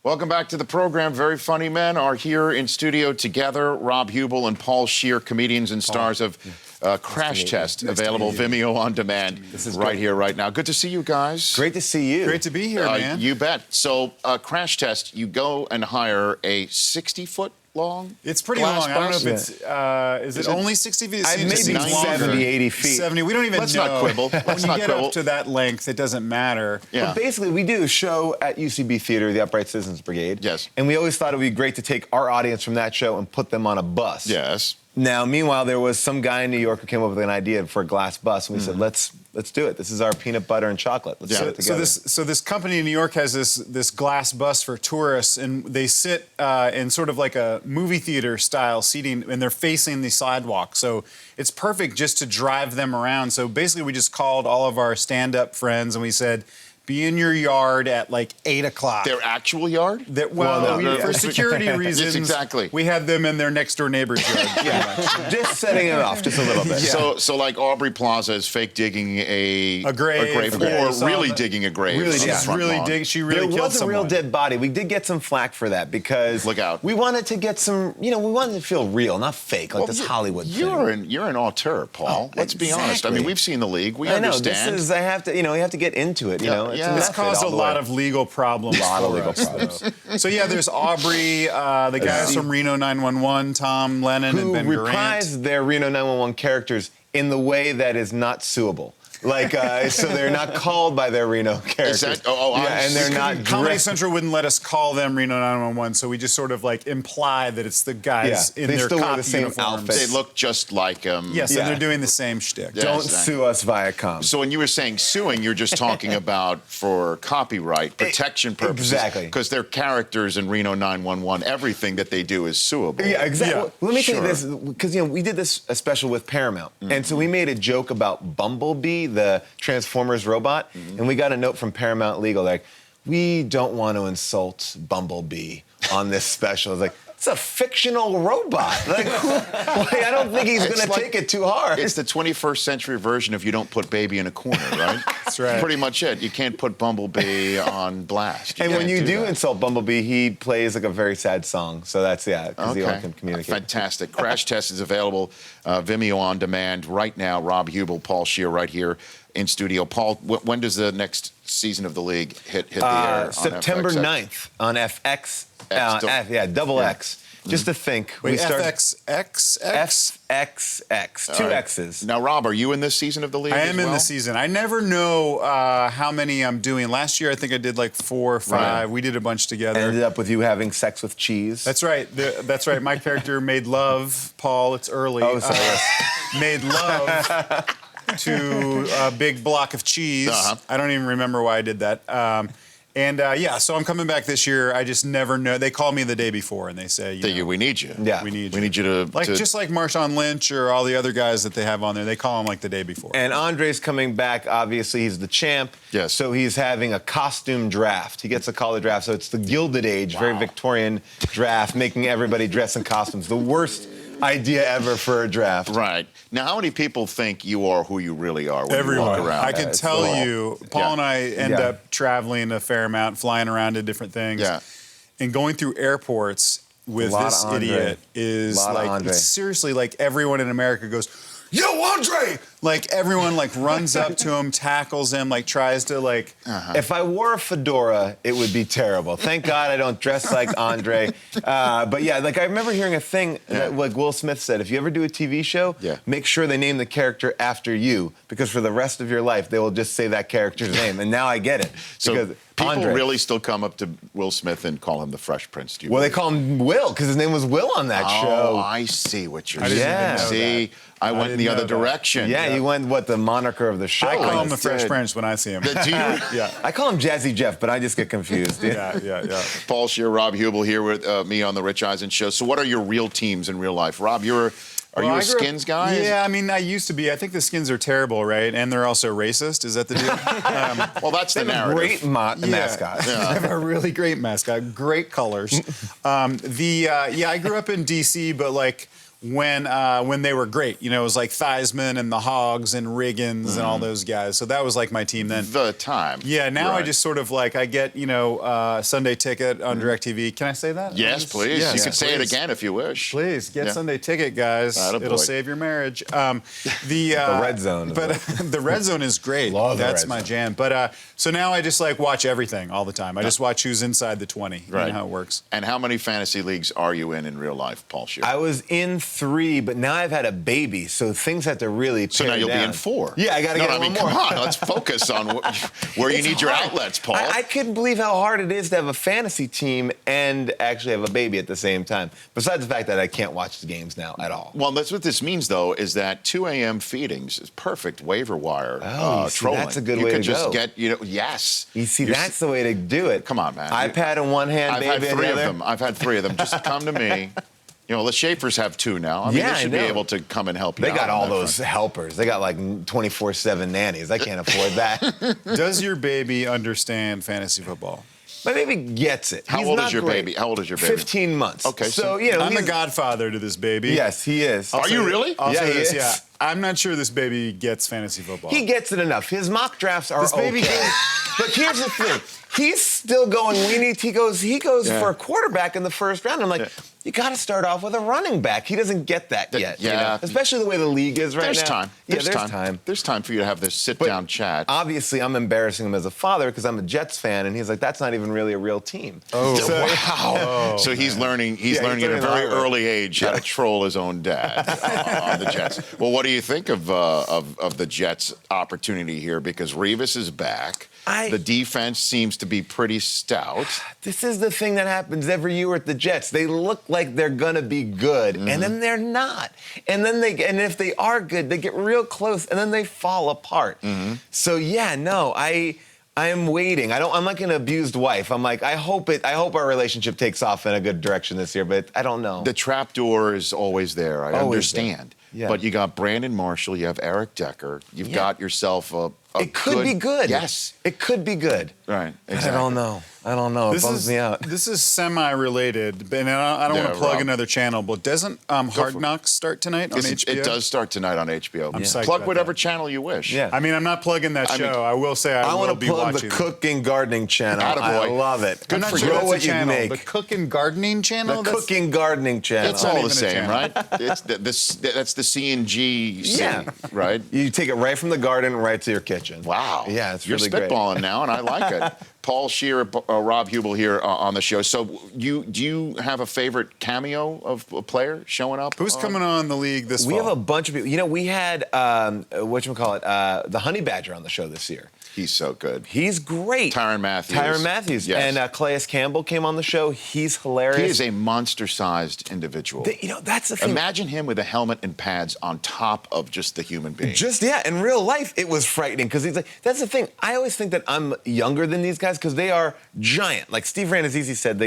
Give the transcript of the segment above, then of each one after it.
Welcome back to the program. Very Funny Men are here in studio together. Rob Huebel and Paul Scheer, comedians and stars of Crash Test, available Vimeo on demand right here, right now. Good to see you guys. Great to see you. Great to be here, man. You bet. So, Crash Test, you go and hire a 60-foot long? It's pretty long. bus? I don't know if it's, is it only 60 feet? It Maybe seems 70, 80 feet. 70, we don't even Let's know. not quibble. Let's When you not get quibble. up to that length, it doesn't matter. Yeah. But basically, we do a show at UCB Theater, the Upright Citizens Brigade. Yes. And we always thought it would be great to take our audience from that show and put them on a bus. Yes. Now, meanwhile, there was some guy in New York who came up with an idea for a glass bus, and we said, let's do it. This is our peanut butter and chocolate. Let's do it together. So this company in New York has this glass bus for tourists, and they sit in sort of like a movie theater style seating, and they're facing the sidewalk. So it's perfect just to drive them around. So basically, we just called all of our stand-up friends, and we said, be in your yard at like 8 o'clock. Their actual yard? For security reasons, Yes, exactly. we had them in their next door neighbor's yard. Just setting it off just a little bit. So like Aubrey Plaza is fake digging a grave, or really digging a grave. Really, on the yeah. front lawn. She really There killed was a someone. real dead body. We did get some flack for that because Look out. we wanted to get some, we wanted to feel real, not fake, like this Hollywood thing. You're an auteur, Paul. Let's be honest. I mean, exactly. we've seen The League. We I know, understand. I have to, you have to get into it, Yeah, It's yeah. a This method caused all a the lot way. of legal problems. So yeah, there's Aubrey, the guys from Reno 911, Tom Lennon, and who Ben reprise Garant. their Reno 911 characters in the way that is not suable. Like, so they're not called by their Reno characters. Is that, and they're not Comedy dressed. Central wouldn't let us call them Reno 911, so we just sort of like imply that it's the guys in they their still wear cop the same uniforms. outfits. They look just like him. Yes, Yeah. and they're doing the same shtick. Yeah. Don't exactly. sue us, Viacom. So when you were saying suing, you're just talking about for copyright protection purposes. Exactly. Because they're characters in Reno 911. Everything that they do is suable. Yeah, exactly. Yeah, Let me tell you sure. this, because we did this a special with Paramount, and so we made a joke about Bumblebee, the Transformers robot, and we got a note from Paramount Legal like, we don't want to insult Bumblebee on this special. It's like, it's a fictional robot. Like, I don't think he's going to like- take it too hard. It's the 21st century version of you don't put baby in a corner, right? That's right. Pretty much it. You can't put Bumblebee on blast. And when can't you do that. insult Bumblebee, he plays like a very sad song. So that's, because he all can communicate. Fantastic. Crash Test is available, Vimeo on demand right now. Rob Huebel, Paul Scheer right here in studio. Paul, when does the next season of The League hit the air? On September FX? 9th on FX. X, X. Just to think. Wait, we start FXX? FXX. Two All right. X's. Now, Rob, are you in this season of The League I as am in well? the season. I never know how many I'm doing. Last year, I think I did like 4 or 5. Right. We did a bunch together. Ended up with you having sex with cheese. That's right. That's right. My character made love, Paul. It's early. Oh, sorry. Made love to a big block of cheese. Uh-huh. I don't even remember why I did that. So I'm coming back this year. I just never know. They call me the day before and they say, We need you. Yeah. we need We need you to... just like Marshawn Lynch or all the other guys that they have on there. They call him like the day before. And Andre's coming back. Obviously, he's the champ. Yes. So he's having a costume draft. He gets to call the draft. So it's the Gilded Age, very Victorian draft, making everybody dress in costumes. The worst idea ever for a draft. Right. Now, how many people think you are who you really are when Everyone. you walk around? I can tell Paul. you, Paul and I end Yeah. up traveling a fair amount, flying around to different things. Yeah. And going through airports with Lot this of Andre. idiot is Lot of like, Andre. it's seriously like everyone in America goes, yo, Andre! Like everyone like runs up to him, tackles him, like tries to like... If I wore a fedora, it would be terrible. Thank God I don't dress like Andre. But yeah, like I remember hearing a thing that, like Will Smith said, if you ever do a TV show, make sure they name the character after you, because for the rest of your life, they will just say that character's name. And now I get it. So because people Andre. really still come up to Will Smith and call him the Fresh Prince. Do you Well, they believe? call him Will, because his name was Will on that Oh, show. I see what you're I saying. didn't even know See, I went in the didn't other know that. direction. Yeah, you went, the moniker of the show. I call him the is. Fresh Prince when I see him. Do you? Yeah. I call him Jazzy Jeff, but I just get confused. Yeah. Paul Scheer, Rob Huebel here with me on the Rich Eisen Show. So what are your real teams in real life? Rob, are you Well, a I grew up- Skins guy? Yeah, I mean, I used to be. I think the Skins are terrible, right? And they're also racist. Is that the deal? Well, that's the They have a narrative. great mascot. They have a really great mascot, great colors. I grew up in D.C., but like when they were great. You know, it was like Theismann and the Hogs and Riggins and all those guys. So that was like my team then. The time. Yeah, now I Right. just sort of like, I get, Sunday Ticket on DirecTV. Can I say that? Yes, please. Yes, You can say it please. again if you wish. Please, get Yeah. Sunday Ticket, guys. Attaboy. It'll save your marriage. The Red Zone. But the Red Zone is great. Love the That's Red my Zone. jam. But so now I just like watch everything all the time. I just watch who's inside the 20. Right. You know how it works. And how many fantasy leagues are you in real life, Paul Scheer? I was in 3, but now I've had a baby, so things have to really So pare now you'll down. be in 4. Yeah, I got to get I one mean, more. come on. Let's focus on where you It's need your hard. outlets, Paul. I couldn't believe how hard it is to have a fantasy team and actually have a baby at the same time. Besides the fact that I can't watch the games now at all. Well, that's what this means, though, is that 2 a.m. feedings is perfect waiver wire You see, trolling. that's a good you way can to just go. get, yes. You see, You're that's the way to do it. Come on, man. iPad in one hand, I've baby had in 3 the of other. them. I've had 3 of them. Just come to me. You know, the Schaefers have 2 now. I mean, Yeah, they should I be know. able to come and help you They out got on all that those front. helpers. They got like 24/7 nannies. I can't afford that. Does your baby understand fantasy football? My baby gets it. How He's old not is your great. baby? How old is your baby? 15 months. Okay, So, you know, I'm the he's- godfather to this baby. Yes, he is. Are you really? I'll Yeah, say he this, is. yeah. I'm not sure this baby gets fantasy football. He gets it enough. His mock drafts are This baby okay. gets- But here's the thing. He's still going. He goes Yeah. for a quarterback in the first round. I'm like, Yeah. you got to start off with a running back. He doesn't get that yet. you yeah. know? Especially the way the league is right There's now. time. Yeah, there's time. There's time for you to have this sit-down chat. Obviously, I'm embarrassing him as a father because I'm a Jets fan, and he's like, that's not even really a real team. Oh, So- wow. So he's learning. He's Yeah, he's learning at a learning the very hard way. early age how to troll his own dad on the Jets. Well, what do you think of the Jets' opportunity here? Because Revis is back. The defense seems to be pretty stout. This is the thing that happens every year with the Jets. They look like they're gonna be good, and then they're not. And if they are good, they get real close, and then they fall apart. So yeah, no, I am waiting. I'm like an abused wife. I'm like, I hope our relationship takes off in a good direction this year, but I don't know. The trapdoor is always there. I Always there. understand. Yeah. But you got Brandon Marshall. You have Eric Decker. You've got yourself a it could be good. Yes. It could be good. Right. But Exactly. I don't know. It bums me out. This is semi-related, and I don't want Yeah, to plug Rob. another channel, but doesn't Hard Knocks start tonight on HBO? It does start tonight on HBO. I'm psyched Plug about whatever that. channel you wish. Yeah. I mean, I'm not plugging that I mean, show. I will say I I will want be to plug watching the it. cooking gardening channel. I Attaboy. love it. I'm not for sure you. Grow that's what a you channel. make. The Cook and Gardening channel? The cooking gardening channel. It's not all even the a same, channel. right? It's that's the C&G, Yeah. right? You take it right from the garden right to your kitchen. Wow. Yeah, it's You're really great. spitballing now, and I like it. Paul Scheer, Rob Huebel here on the show. So do you have a favorite cameo of a player showing up? Who's coming on the league this We fall? have a bunch of people. You know, we had the Honey Badger on the show this year. He's so good. He's great. Tyrann Matthews. Yes. And Calais Campbell came on the show. He's hilarious. He is a monster-sized individual. That's the thing. Imagine him with a helmet and pads on top of just the human being. In real life, it was frightening because he's like, that's the thing. I always think that I'm younger than these guys because they are giant. Like Steve Ranazizi said,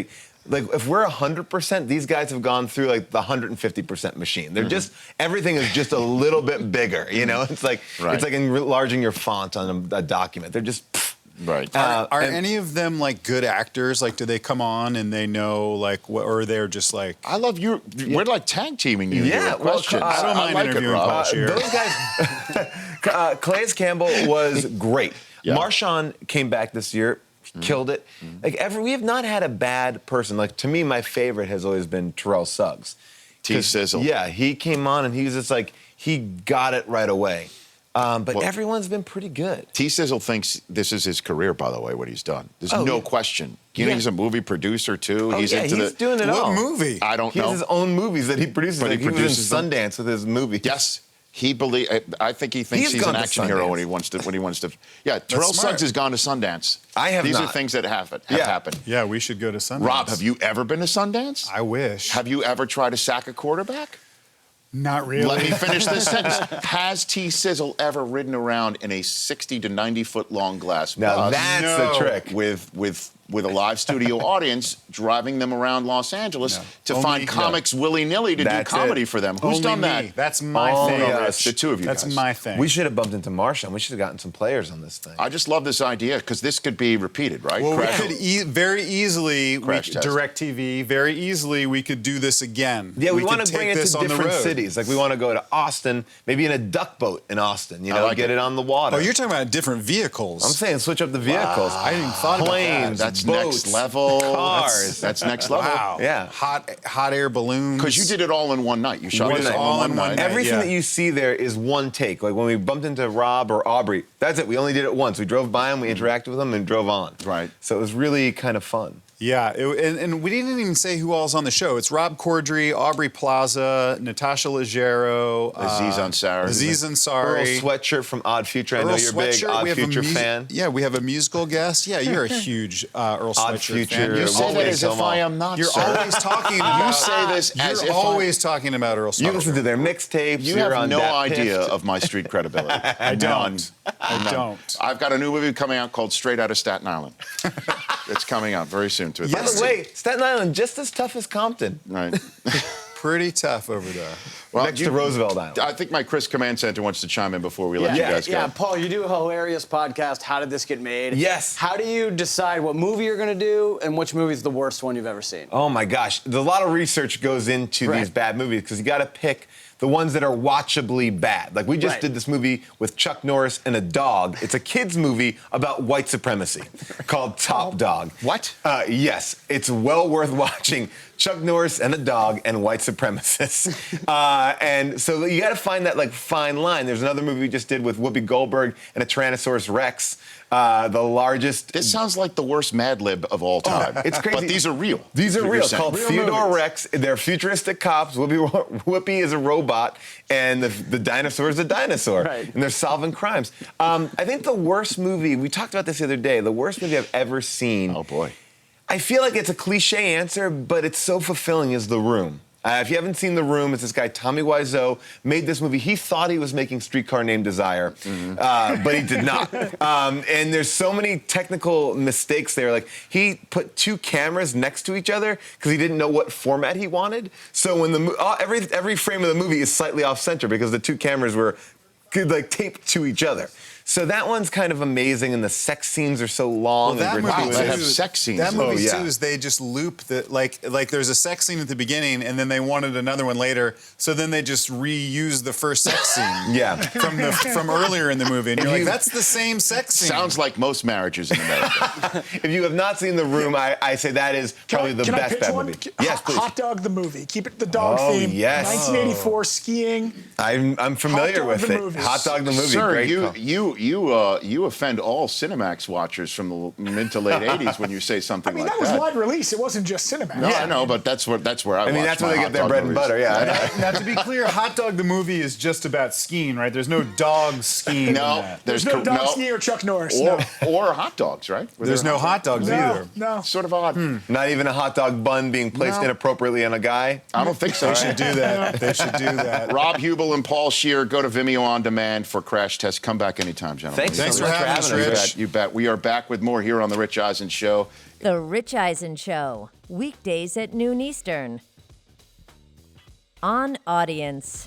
if we're 100%, these guys have gone through like the 150% machine. They're just, everything is just a little bit bigger, you know? It's like enlarging your font on a document. They're just, right. Are any of them like good actors? Like, do they come on and they know like what, or they're just like? I love you. We're like tag teaming you. Yeah, here with well, questions. I don't mind like it, interviewing Rob. Paul Scheer. those guys, Calais Campbell was great. Yeah. Marshawn came back this year, killed it. Like we have not had a bad person. Like to me, my favorite has always been Terrell Suggs. T-Sizzle. Yeah, he came on and he was just like, he got it right away. But everyone's been pretty good. T-Sizzle thinks this is his career, by the way, what he's done. There's Oh, no yeah. question. You know, Yeah. he's a movie producer, too. Oh, he's yeah, into he's doing it all. What movie? I don't He know. has his own movies that he produces. But he Like, he was produces them? in Sundance with his movie. Yes. I think he thinks He's he's gone an to action hero Sundance. when he wants to. Yeah, Terrell smart. Suggs has gone to Sundance. I have These are not. things that have Yeah. happened. Yeah, we should go to Sundance. Rob, have you ever been to Sundance? I wish. Have you ever tried to sack a quarterback? Not really. Let me finish this sentence. Has T-Sizzle ever ridden around in a 60 to 90 foot long glass Now bus that's No. the trick. with with a live studio audience, driving them around Los Angeles to find comics willy-nilly to do comedy for them. Who's done that? That's my thing. Us, the two of you That's guys. my thing. We should have bumped into Marsha, and we should have gotten some players on this thing. I just love this idea because this could be repeated, right? Well, we could very easily, DirecTV, very easily we could do this again. Yeah, we want could to bring take it this to on the different road. cities. Like we want to go to Austin, maybe in a duck boat in Austin, you know, like get it on the water. Oh, you're talking about different vehicles. I'm saying switch up the vehicles. I hadn't even thought about that. Planes, That's boats, next level. cars. That's next level. Wow. Yeah. Hot air balloons. Because you did it all in one night. You shot One this night. all in one night. Everything yeah. that you see there is one take. Like when we bumped into Rob or Aubrey, that's it. We only did it once. We drove by them, we interacted with them, and drove on. Right. So it was really kind of fun. Yeah, and we didn't even say who all's on the show. It's Rob Corddry, Aubrey Plaza, Natasha Leggero, Aziz Ansari. Aziz Ansari. Earl Sweatshirt from Odd Future. I know Earl you're a big Sweatshirt, Odd we have Future fan. Yeah, we have a musical guest. Yeah, you're a huge Earl Sweatshirt Odd Future. fan. You say that Always as if I am not, You're sir. always talking about. You say this as You're if always talking about Earl Sweatshirt. You listen to their mixtapes. You you're have on no Dat idea Piffed. of my street credibility. I don't. I don't. I've got a new movie coming out called Straight Outta Staten Island. It's coming out very soon. To By the way, Staten Island just as tough as Compton. Right. Pretty tough over there. Well, Next to Roosevelt Island. I think my Chris Command Center wants to chime in before we let you guys go. Yeah, Paul, you do a hilarious podcast, How Did This Get Made? Yes. How do you decide what movie you're going to do and which movie is the worst one you've ever seen? Oh my gosh, there's a lot of research goes into Right. these bad movies because you got to pick the ones that are watchably bad. Like we just Right. did this movie with Chuck Norris and a dog. It's a kids movie about white supremacy called Top Dog. What? Yes, it's well worth watching. Chuck Norris and a dog and white supremacists. And so you got to find that like fine line. There's another movie we just did with Whoopi Goldberg and a Tyrannosaurus Rex, the largest. This sounds like the worst Mad Lib of all time. It's crazy. But these are real. These are What real. you're saying. Called Real Theodore movies. Rex. They're futuristic cops. Whoopi is a robot, and the dinosaur is a dinosaur. Right. And they're solving crimes. I think the worst movie, we talked about this the other day, the worst movie I've ever seen. Oh, boy. I feel like it's a cliche answer, but it's so fulfilling is The Room. If you haven't seen The Room, it's this guy, Tommy Wiseau, made this movie. He thought he was making Streetcar Named Desire, but he did not. And there's so many technical mistakes there. Like, he put two cameras next to each other because he didn't know what format he wanted. So when every frame of the movie is slightly off-center because the two cameras were like taped to each other. So that one's kind of amazing, and the sex scenes are so long That and movie gratuitous. they have sex scenes. That movie yeah. too is they just loop the like there's a sex scene at the beginning and then they wanted another one later, so then they just reuse the first sex scene. Yeah. From earlier in the movie, and you're like, that's the same sex scene. Sounds like most marriages in America. If you have not seen The Room, I say that is probably the Can I best pitch bad one? movie. Yes, please. Hot Dog the movie. Keep it the dog Oh, theme. yes. 1984 skiing. I'm familiar Dog with the it. movie. Hot Dog the movie. Sir, Great call. you offend all Cinemax watchers from the mid to late 80s when you say something I mean, like that was wide release. It wasn't just Cinemax. No, I know, but that's where I I mean, watch that's my where they hot get their dog bread and movies. butter. Yeah. Now, to be clear, Hot Dog the movie is just about skiing, right? There's no dog skiing. No, in that. There's no dog skiing or Chuck Norris. or hot dogs, right? Were There's there no hot dogs no, either. no. Sort of odd. Not even a hot dog bun being placed No. inappropriately on a guy. I don't think so. They should do that. They should do that. Rob Huebel and Paul Scheer, go to Vimeo On Demand for Crash Test. Come back anytime, gentlemen. Thanks for having us, You Rich. bet, you bet. We are back with more here on The Rich Eisen Show. The Rich Eisen Show, weekdays at noon Eastern. On Audience.